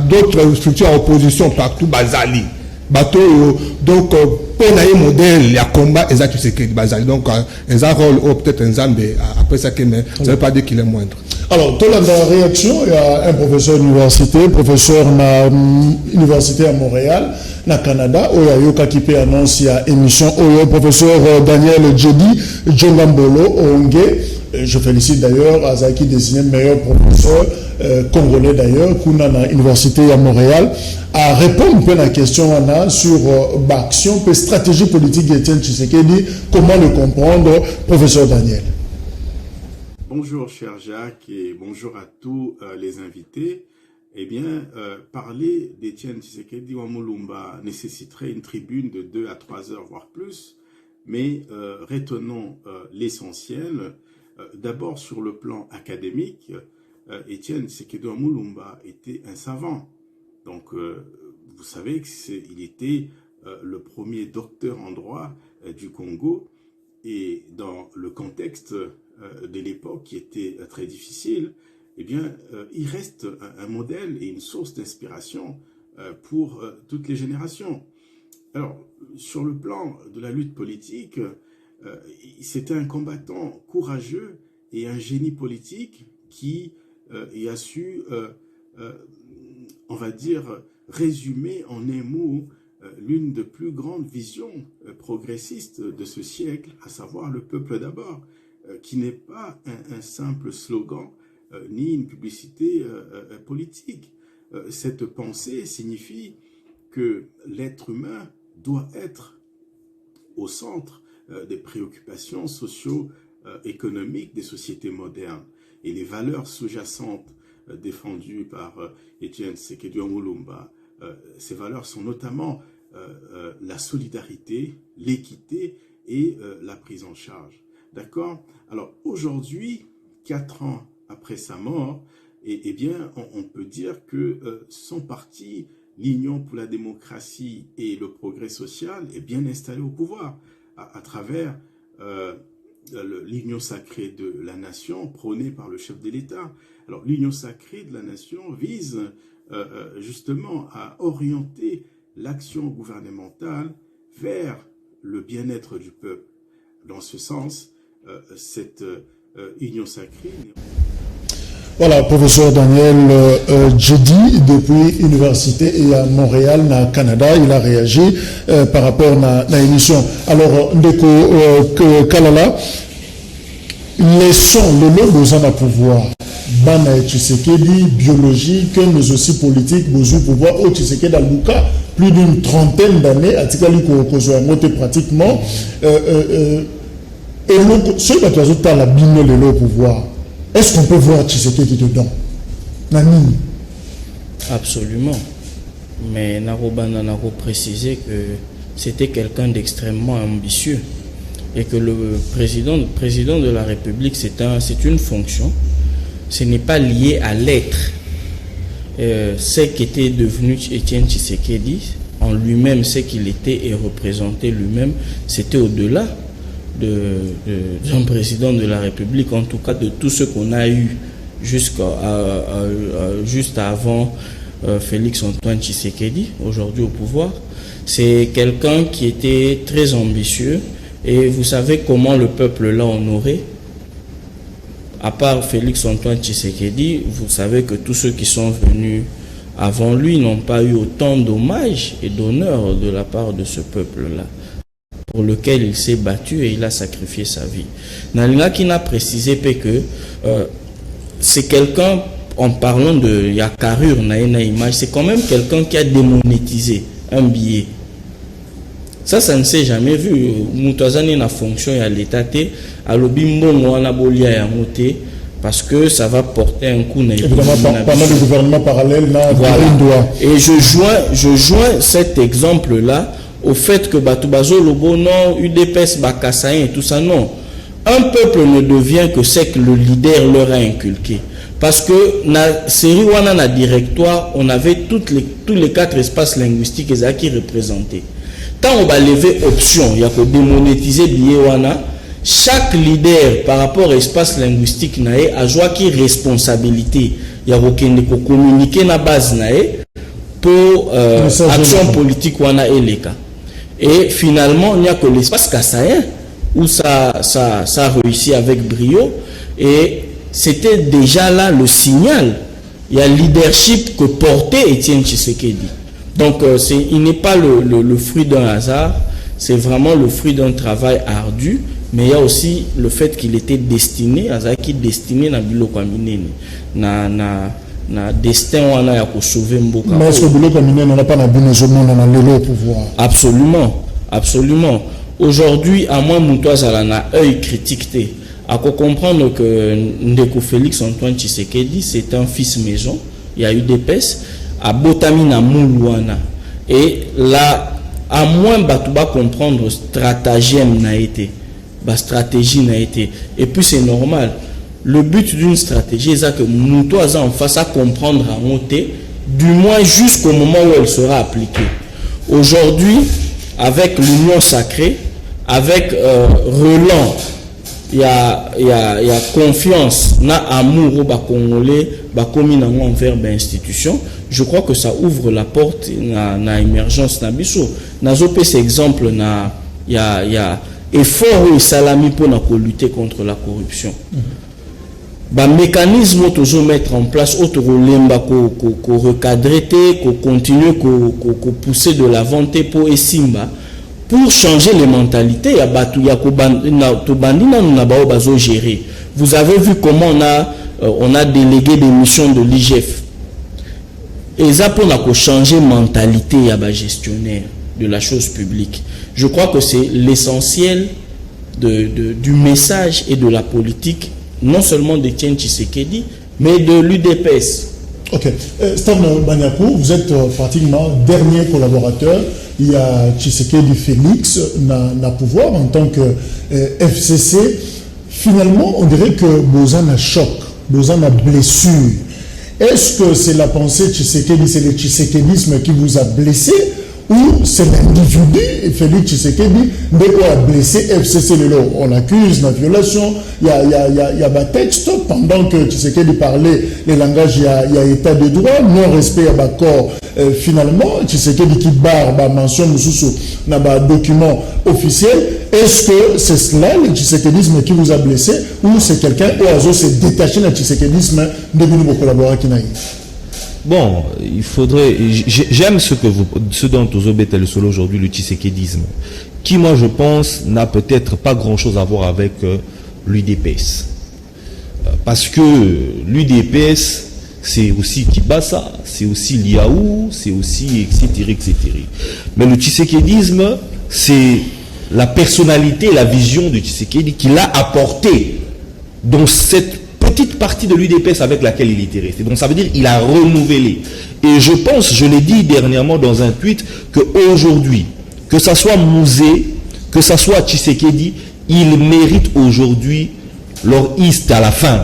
d'autres structures en opposition partout, Bazali. Bateau, donc, pour un modèle, il y a combat, ils ont tout ce qui est Bazali. Donc, ils ont un rôle, peut-être un Zambé, après ça, mais ça ne veut pas dire qu'il est moindre. Alors, dans la réaction, il y a un professeur d'université, professeur à l'université à Montréal, au Canada, où il y a eu qui peut annoncer à émission, où il y a professeur Daniel Djedi, Djongambolo, Onge. Je félicite d'ailleurs Azaki désigné meilleur professeur congolais d'ailleurs, qu'on a à l'université à Montréal, à répondre un peu à la question on a sur l'action, stratégie politique d'Étienne Tshisekedi, comment le comprendre, professeur Daniel. Bonjour cher Jacques et bonjour à tous les invités. Eh bien, parler d'Étienne Tshisekedi Wamulumba nécessiterait une tribune de 2 à 3 heures, voire plus, mais retenons l'essentiel. D'abord, sur le plan académique, Étienne Tshisekedi Wamulumba était un savant. Donc, vous savez qu'il était le premier docteur en droit du Congo, et dans le contexte de l'époque qui était très difficile, eh bien, il reste un modèle et une source d'inspiration pour toutes les générations. Alors, sur le plan de la lutte politique, c'était un combattant courageux et un génie politique qui a su, on va dire, résumer en un mot l'une des plus grandes visions progressistes de ce siècle, à savoir le peuple d'abord, qui n'est pas un simple slogan ni une publicité politique. Cette pensée signifie que l'être humain doit être au centre des préoccupations socio-économiques des sociétés modernes. Et les valeurs sous-jacentes défendues par Étienne Tshisekedi Wamulumba, ces valeurs sont notamment la solidarité, l'équité et la prise en charge. D'accord? Alors aujourd'hui, 4 ans après sa mort, eh bien, on peut dire que son parti, l'Union pour la démocratie et le progrès social, est bien installé au pouvoir à travers l'union sacrée de la nation prônée par le chef de l'État. Alors l'union sacrée de la nation vise justement à orienter l'action gouvernementale vers le bien-être du peuple. Dans ce sens, cette union sacrée... Voilà, professeur Daniel Djedi, depuis l'université et à Montréal, au Canada, il a réagi par rapport à l'émission. Alors, Ndeko Kalala, laissons le lot besoin de pouvoir. Bana Tshisekedi, biologique, mais aussi politique, besoin de pouvoir. Au Tshisekedi Aluka, plus d'une 30aine d'années, à Tikali Kozoamote pratiquement. Et ceux qui ont ajouté à la bino le pouvoir. Est-ce qu'on peut voir Tshisekedi dedans? Nani? Absolument. Mais Narobana n'a précisé que c'était quelqu'un d'extrêmement ambitieux et que le président de la République, c'est une fonction. Ce n'est pas lié à l'être. Ce qu'était devenu Étienne Tshisekedi, en lui-même, ce qu'il était et représentait lui-même, c'était au-delà d'un président de la République, en tout cas de tout ce qu'on a eu juste avant Félix Antoine Tshisekedi, aujourd'hui au pouvoir. C'est quelqu'un qui était très ambitieux et vous savez comment le peuple l'a honoré. À part Félix Antoine Tshisekedi, vous savez que tous ceux qui sont venus avant lui n'ont pas eu autant d'hommages et d'honneur de la part de ce peuple-là, pour lequel il s'est battu et il a sacrifié sa vie. Nalinga qui n'a précisé que c'est quelqu'un, en parlant de Yakarur, image, c'est quand même quelqu'un qui a démonétisé un billet. Ça ne s'est jamais vu. Moutazani na fonction à l'état à l'obimbo na bolia ya moté parce que ça va porter un coup. Évidemment, pendant le gouvernement parallèle, voilà. Et je joins cet exemple-là au fait que Batubazo Lobo, non, UDPS, Bakassaïen et tout ça, non. Un peuple ne devient que ce que le leader leur a inculqué. Parce que dans la série Wana na directoire, on avait tous les 4 espaces linguistiques qui représentaient. Quand on va lever option, il y a que démonétiser billet Wana, chaque leader par rapport à l'espace linguistique nae a joué qui responsabilité ya kokende ko communiquer na base nae pour action politique wana eleka. Et finalement il n'y a que l'espace kassaïen où ça a réussi avec brio, et c'était déjà là le signal. Il y a le leadership que portait Étienne Tshisekedi. Donc il n'est pas le fruit d'un hasard, c'est vraiment le fruit d'un travail ardu, mais il y a aussi le fait qu'il était destiné à biloko minene na destin wana ya ko sauver mboka. Mais est-ce que biloko minene n'a pas na bonnement dans le pouvoir? Absolument. Aujourd'hui, à moins Moutoise à na œil critique, à comprendre que Ndeko Félix Antoine Tshisekedi c'est un fils maison. Il y a eu des pèses à Botamina Moulouana, et là à moins Batouba comprendre stratagème n'a été, stratégie n'a été, et puis c'est normal. Le but d'une stratégie c'est que Moutoise en face à comprendre à monter, du moins jusqu'au moment où elle sera appliquée. Aujourd'hui, avec l'union sacrée, avec Roland, il y a confiance, na amour au Congolais, envers l'institution. Je crois que ça ouvre la porte na émergence na biso. Na zopé cet exemple il y a effort et salami pour lutter contre la corruption. Mécanisme toujours mettre en place autre lemba ko recadrer ko continuer ko pousser de l'avant pour esimba pour changer les mentalités. Ya batu ya ko bandina na bao bazo gérer. Vous avez vu comment on a délégué des missions de l'IGF. Et ça pour changer mentalité ya ba gestionnaire de la chose publique. Je crois que c'est l'essentiel du message et de la politique, non seulement d'Étienne Tshisekedi, mais de l'UDPS. Ok. Stan Banyakou, vous êtes pratiquement dernier collaborateur. Il y a Tshisekedi Félix, n'a pouvoir en tant que FCC. Finalement, on dirait que Bozan a choc, Bozan a blessure. Est-ce que c'est la pensée Tshisekedi, c'est le tshisekedisme qui vous a blessé, ou c'est l'individu, Félix Tshisekedi, qui a blessé FCC Lelo? On accuse la violation, il y a un texte, pendant que Tshisekedi parlait les langages, il y a état de droit, non-respect à corps. Finalement, Tshisekedi qui barre la mention dans un document officiel. Est-ce que c'est cela, le tshisekedisme qui vous a blessé, ou c'est quelqu'un qui s'est détaché du tshisekedisme de vos collaborateurs? Bon, il faudrait... J'aime ce dont vous êtes le solo aujourd'hui, le tshisekedisme, qui, moi, je pense, n'a peut-être pas grand-chose à voir avec l'UDPS. Parce que l'UDPS, c'est aussi Kibasa, c'est aussi Liaou, c'est aussi etc. Mais le tshisekedisme, c'est la personnalité, la vision de Tshisekedi qu'il a apporté dans cette petite partie de l'UDPS avec laquelle il était resté. Donc ça veut dire qu'il a renouvelé. Et je pense, je l'ai dit dernièrement dans un tweet, qu'aujourd'hui, que ça soit Mouzé, que ça soit Tshisekedi, ils méritent aujourd'hui leur iste à la fin.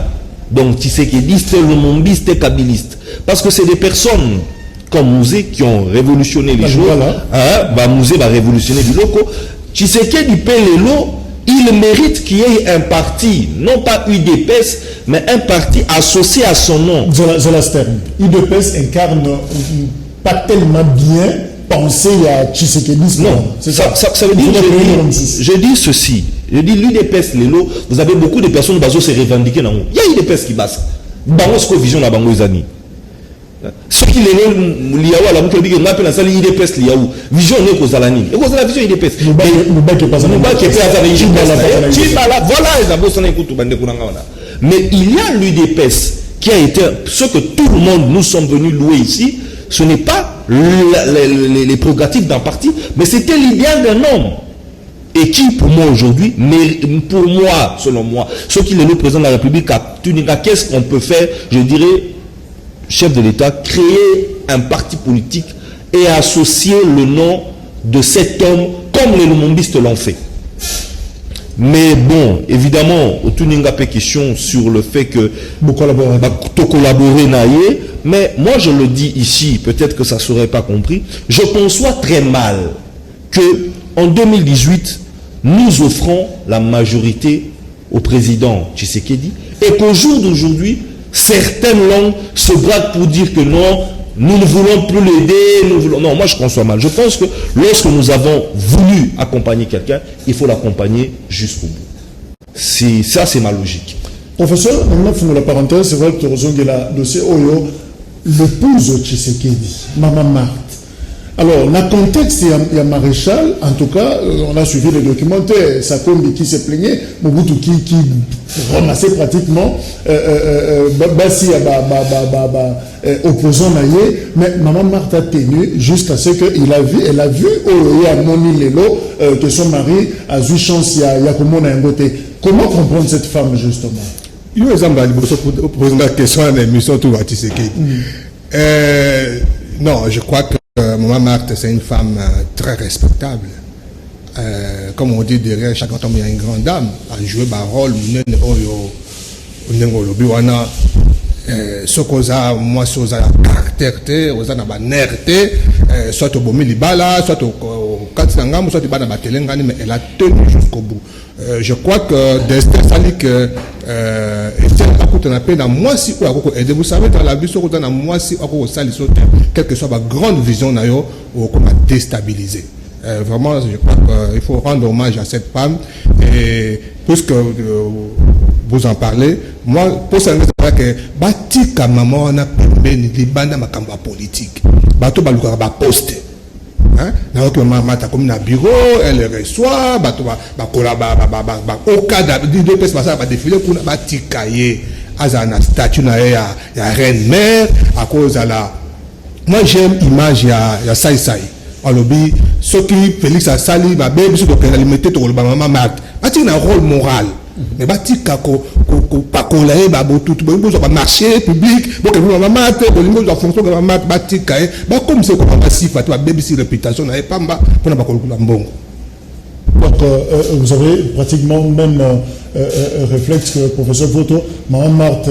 Donc Tshisekediste, Lumumbiste, Kabiliste. Parce que c'est des personnes comme Mouzé qui ont révolutionné les choses. Voilà. Mouzé va révolutionner du loco. Tshisekedi Pelelo, il mérite qu'il y ait un parti, non pas UDPS, mais un parti associé à son nom. Zola Stern, UDPS incarne pas tellement bien penser à Tshisekedisme. Non, ça veut dire, je dis ceci, je dis l'UDPS, vous avez beaucoup de personnes qui se revendiquer dans. Il y a UDPS qui basse. Bango vision la bango izani. Ce qui est liaou à la boucle de l'appel à salle IDPS liaou. Vision n'est qu'aux alanines. Et qu'aux la vision IDPS. Mais il y a l'UDPS qui a été ce que tout le monde nous sommes venus louer ici. Ce n'est pas les prérogatives d'un parti, mais c'était l'idéal d'un homme. Et qui, pour moi aujourd'hui, mais pour moi, selon moi, ce qui est le président de la République à Tuninga, qu'est-ce qu'on peut faire, je dirais, chef de l'État, créer un parti politique et associer le nom de cet homme comme les lumumbistes l'ont fait. Mais bon, évidemment, au Tuninga fait question sur le fait que collaborer naïe, mais moi je le dis ici, peut-être que ça ne serait pas compris, je conçois très mal que en 2018, nous offrons la majorité au président Tshisekedi et qu'au jour d'aujourd'hui, certaines langues se braquent pour dire que non, nous ne voulons plus l'aider, non, moi je conçois mal. Je pense que lorsque nous avons voulu accompagner quelqu'un, il faut l'accompagner jusqu'au bout. Ça, c'est ma logique. Professeur, maintenant, pour la parenthèse, c'est vrai que tu as le dossier Oyo, l'épouse Tshisekedi, Maman Marthe. Alors, dans le contexte, il y a Maréchal, en tout cas, on a suivi les documentaires, Sakombi qui se plaignait, Mobutu qui ramassait pratiquement Bassi opposant naïe, mais Maman Marthe a tenu jusqu'à ce qu'elle a vu il y a Moni Lelo, que son mari a eu chance, il y a comme on a un côté. Comment comprendre cette femme, justement? Il y a un exemple pour poser la question à l'émission tout va Tshisekedi. Non, je crois que Maman Marthe, c'est une femme très respectable. Comme on dit, derrière chaque homme, il y a une grande dame. Elle joue un rôle, ce qu'on a, moi, c'est la caractère, on a la nerté, soit au Bomi Libala, soit au Katsangam, soit au Bana Batelengani, mais elle a tenu jusqu'au bout. Je crois que Destin Sali que Etienne Kakout on appelle dans moi si ou et vous savez dans la vie sur dans moi si ou Sali sauter quelle que soit ma grande vision nayo ou comme a déstabiliser. Vraiment je crois qu'il faut rendre hommage à cette femme et puisque vous en parlez, moi pour ça c'est que batika maman on a pembeni libanda makamba politique. Bato baluka ba poste. Donc maman ta comme na bureau, elle reçoit, au cas de passer ba défiler pour ba tikaye azana statue na ya reine mère à cause à la. Moi j'aime image ya sai alobi ce qui Félix a sali ba bébé sur que l'alimenter to ba maman Marthe a un rôle moral mais batika ko pa ko la ba tout ba marché public donc maman Marthe ko limbo za fonction de maman batika ba comme c'est comme ba sifa to ba bébé si réputation na pamba pour na ba ko la mbongo. Donc vous avez pratiquement même réflexe que le professeur Photo, Maman Marthe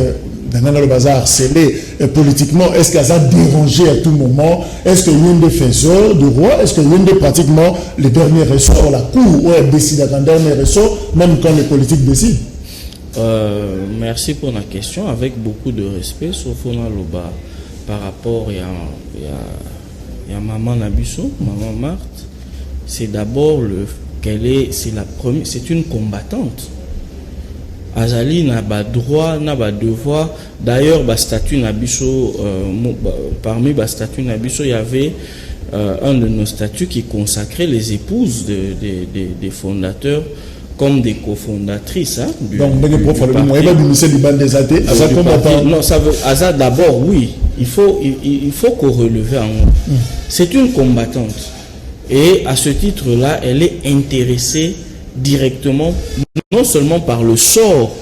dans le bazar harcelé politiquement, est-ce qu'elle a dérangé à tout moment? Est-ce qu'il y a des faiseurs du roi? Est-ce qu'il y a des pratiquement les derniers ressorts, la cour où elle décide à dernier ressort, même quand les politiques décident? Merci pour la question, avec beaucoup de respect, sauf Fona Loba, par rapport à Maman Nabiso, Maman Marthe, c'est d'abord c'est une combattante. Azali n'a pas droit, n'a pas devoir. D'ailleurs, parmi les statuts Nabiso, il y avait un de nos statuts qui consacrait les épouses des fondateurs comme des cofondatrices. Donc, non, ça veut. Azad d'abord, oui. Il faut qu'on relève en haut. C'est une combattante. Et à ce titre-là, elle est intéressée directement, non seulement par le sort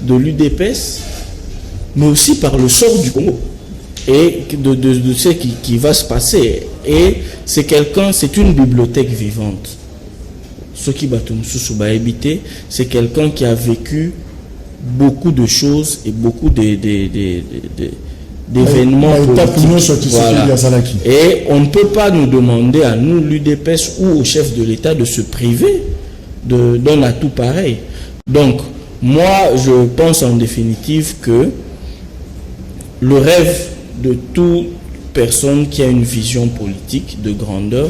de l'UDPS, mais aussi par le sort du Congo et de ce qui va se passer. Et c'est une bibliothèque vivante. Ce qui va habiter, c'est quelqu'un qui a vécu beaucoup de choses et beaucoup d'événements politiques. Voilà. Et on ne peut pas nous demander à nous, l'UDPS ou au chef de l'État, de se priver d'un atout pareil. Donc, moi, je pense en définitive que le rêve de toute personne qui a une vision politique de grandeur,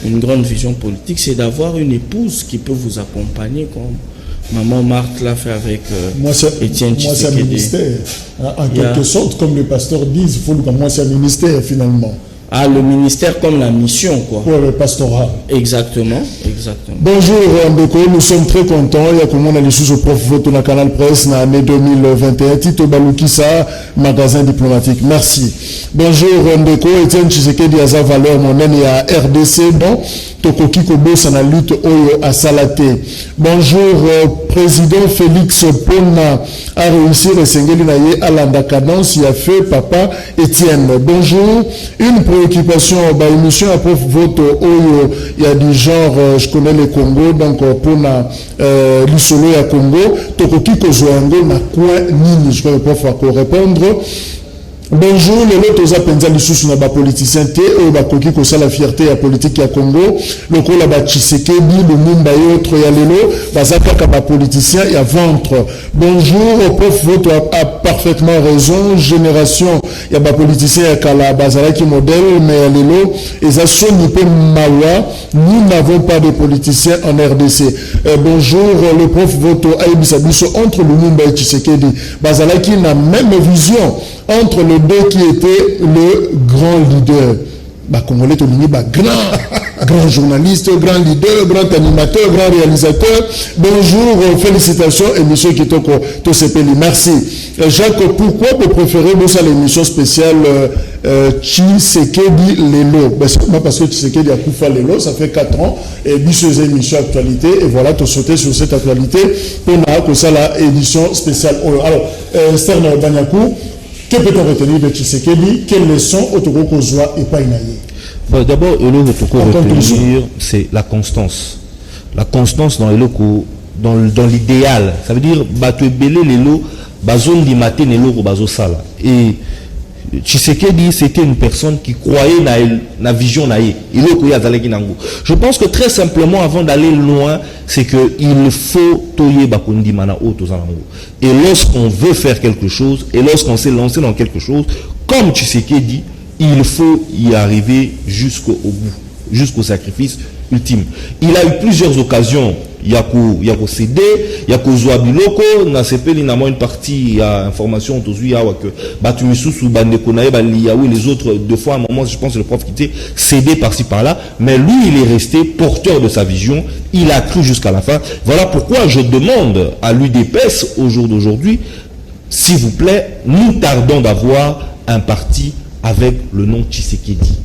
une grande vision politique, c'est d'avoir une épouse qui peut vous accompagner comme Maman Marthe l'a fait avec Etienne Tshisekedi. Moi, c'est un ministère. En quelque sorte, comme les pasteurs disent, il faut que moi, c'est un ministère finalement. Ah, le ministère comme la mission, quoi. Pour le pastorat. Exactement. Bonjour, Mbeko, nous sommes très contents. Il y a comme on a les sous au prof vote dans Canal Presse, dans l'année 2021. Tito Balukisa, magazin diplomatique. Merci. Bonjour, Mbeko, Etienne Tshisekedi a sa valeur, mon ami à RDC, bon. Tokoki Kobo, ça na lutte Oyo à Salaté. Bonjour, président Félix Pona a réussi à s'engager à la cadence, il a fait papa Etienne. Bonjour, une préoccupation, bah, émission à prof vote Oyo, il y a du genre, je connais le Congo, donc Pona, l'Isolo à Congo, Tokoki Kozoango, na quoi nini, je vais prof à répondre. Bonjour, le lot aux appenzali lisusu na ba politicien te o ba koki ko la fierté ya politique ya Congo, le ko la ba Tshisekedi Lumumba et autres ya lelo, bazaka ka ba politicien ya ventre. Bonjour, prof votre a parfaitement raison, génération ya ba politicien ya kala bazala qui modèle mais ya lelo ezation ni pe mawa, nous n'avons pas de politiciens en RDC. Bonjour, le prof votre aibisa biso entre Lumumba et Tshisekedi, bazala qui n'a même vision entre les deux qui étaient le grand leader. Congolais, grand journaliste, grand leader, grand animateur, grand réalisateur. Bonjour, félicitations, émission qui te s'appelle. Merci. Jacques, pourquoi vous préférez l'émission spéciale Tshisekedi Lelo? Parce que Tshisekedi a Koufa Lelo, ça fait 4 ans, et bisous émission actualité, et voilà, tu sauté sur cette actualité, pour ça la édition spéciale. Alors, Stern Banyakou, que peut-on retenir de Tshisekedi? Quelles leçons au Togo Kozwa et Painaye? D'abord, retenir, c'est la constance. La constance dans dans l'idéal. Ça veut dire, tu es belé les lots, bazon di matin et l'eau bazo sala. Et Tshisekedi, c'était une personne qui croyait dans la vision naïe. Je pense que très simplement, avant d'aller loin, c'est qu'il faut toyer bakundi mana otozanango. Et lorsqu'on veut faire quelque chose, et lorsqu'on s'est lancé dans quelque chose, comme Tshisekedi, il faut y arriver jusqu'au bout, jusqu'au sacrifice ultime. Il a eu plusieurs occasions. Il y a cédé, il y a Zoabiloko, na sepeli na une partie à information tous que Batumisusu Bandekonae Baliaoui les autres 2 fois à un moment je pense le prof qui était cédé par-ci par-là, mais lui il est resté porteur de sa vision, il a cru jusqu'à la fin. Voilà pourquoi je demande à l'UDPS au jour d'aujourd'hui, s'il vous plaît, nous tardons d'avoir un parti avec le nom Tshisekedi.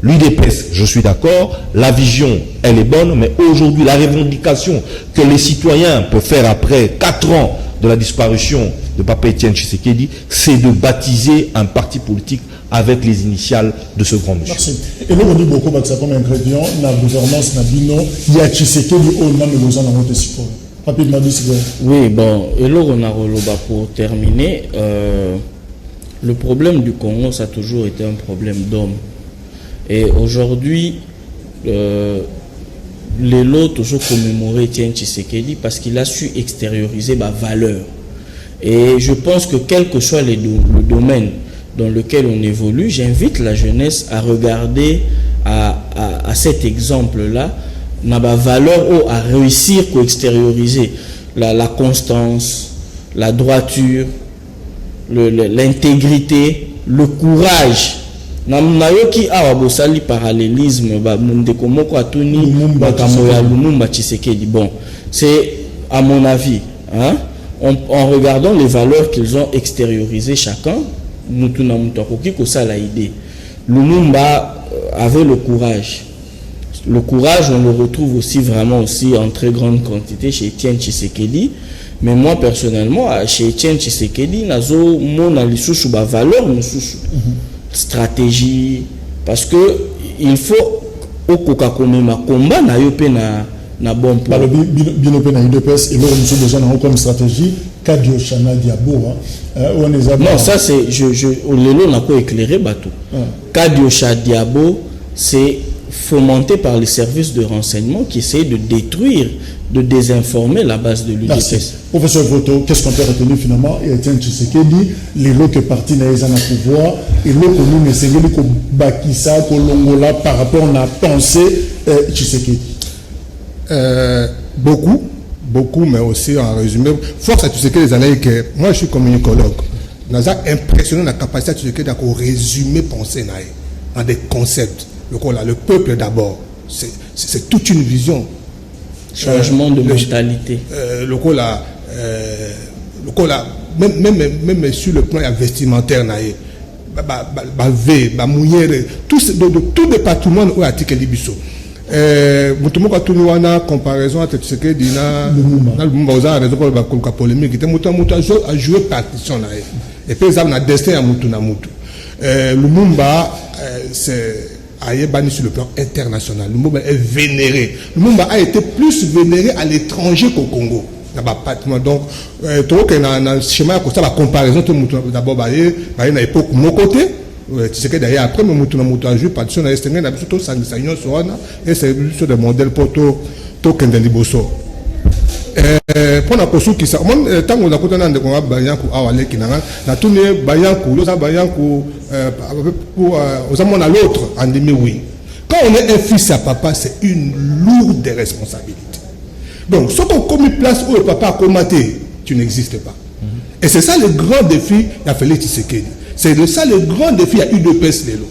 L'UDPS, je suis d'accord, la vision, elle est bonne, mais aujourd'hui, la revendication que les citoyens peuvent faire après 4 ans de la disparition de Papa Etienne Tshisekedi, c'est de baptiser un parti politique avec les initiales de ce grand monsieur. Merci. Et nous, on dit beaucoup de ça comme ingrédient, la gouvernance, la bino, il y a Tshisekedi au nom de l'Ozan en Rote. Rapidement, dit oui, bon, et là, on a pour terminer, le problème du Congo, ça a toujours été un problème d'hommes. Et aujourd'hui, les lots toujours commémoré Etienne Tshisekedi parce qu'il a su extérioriser ma valeur. Et je pense que quel que soit le domaine dans lequel on évolue, j'invite la jeunesse à regarder à cet exemple-là, ma valeur à réussir à extérioriser la constance, la droiture, l'intégrité, le courage. Nayoki awabosali parallélisme Mundeko Moko Atuni Bakamoya Lumumba Tshisekedi. Bon, c'est à mon avis, hein, en regardant les valeurs qu'ils ont extériorisées chacun, Mutuna Mutakoki Kosala idée. Lumumba avait le courage. Le courage, on le retrouve aussi vraiment aussi en très grande quantité chez Etienne Tshisekedi. Mais moi personnellement, chez Etienne Tshisekedi, nazo mona lisusu ba valeur mususu. Stratégie, parce que il faut au Coca-Cola combat na yope na bon plan. Le binope na UDPS et là nous sommes déjà dans comme stratégie Kadio Chana Diabo. Non, ça c'est je Lelo n'a pas éclairé bateau. Kadio Chana Diabo, c'est fomenté par les services de renseignement qui essayent de détruire, de désinformer la base de l'UDPS. Professeur Voto, qu'est-ce qu'on peut retenir finalement? Et Etienne Tshisekedi, les lots que parti n'a pas pouvoir, et l'eau que nous essayons de Bakissa, Kolongola par rapport à la pensée Tshisekedi. Beaucoup, mais aussi en résumé. Force à Tshisekedi les années que moi je suis communicologue. Nous avons impressionné la capacité de Tshisekedi à résumer pensée dans des concepts. Le peuple d'abord, c'est toute une vision. Changement de mentalité. Même sur le plan vestimentaire, tout le patrimoine où article Libiso. Mutumo kwa tuni wana comparaison entre Tshisekedi na Lumumba oza raison pour la polémique était mutu a joué partition là et puis ça na destin à mutu na mutu. Lumumba c'est banni sur le plan international. Lumumba est vénéré. Lumumba a été plus vénéré à l'étranger qu'au Congo. Donc, tu vois que dans le schéma, comme ça, la comparaison, d'abord, il y a une époque, mon côté, tu sais que d'ailleurs, après, mon mouton a joué, parce que c'est un peu tout ça, et c'est sur des modèles pour tout qu'un des liboso. Pour la question qui ça, tant qu'on a côté dans des combats, Bayankou, Awale, qui n'a tout né, Bayankou, l'autre Bayankou, aux amants à l'autre, en demi, oui. Quand on est un fils à papa, c'est une lourde responsabilité. Donc, si on commet place où le papa a commenté, tu n'existes pas. Et c'est ça le grand défi à Félix Tshisekedi. C'est ça le grand défi à UDPS Lelo.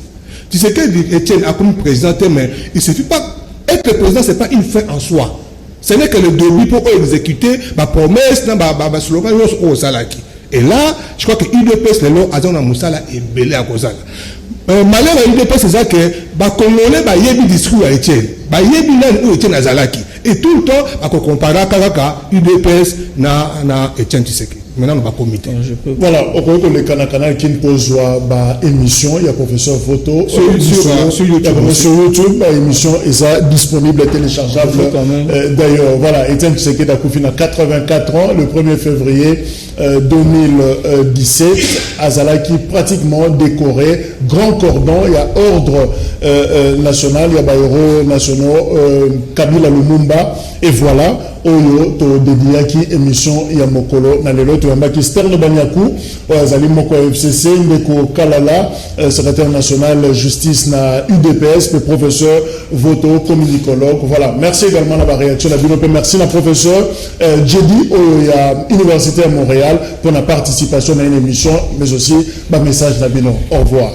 Tshisekedi Etienne a comme président, mais il ne suffit pas. Être le président, ce n'est pas une fin en soi. Ce n'est que le début pour exécuter ma promesse, ma slogan, au Salaki. Et là, je crois que UDPS Lelo, Azana Moussala est belé à Kozala. Malheur à UDPS, c'est ça que les Congolais, il y a des discours à Etienne. Il y a des Etienne à Zalaki. Et tout le temps, on compare Karaka, UDPS, na Etienne Tshisekedi. Maintenant, on va comité. Voilà, au cours de canal qui pose une émission, il y a professeur photo sur YouTube, émission est disponible et téléchargeable. D'ailleurs, voilà, Etienne Tshisekedi a confié à 84 ans, le 1er février 2017, Azalaki pratiquement décoré, grand cordon, il y a ordre national, il y a héros nationaux, Kabila Lumumba, et voilà. Oyo to dédiaki émission ya mokolo na lelo to yambaki Sterne Banyaku azali moko FCC ndeko Kalala secrétaire national justice na UDPS le professeur voto communicologue. Voilà, merci également à la réaction la bureau, merci la professeur Jedi Oyo ya Université à Montréal pour la participation à une émission mais aussi ba message na bino. Au revoir.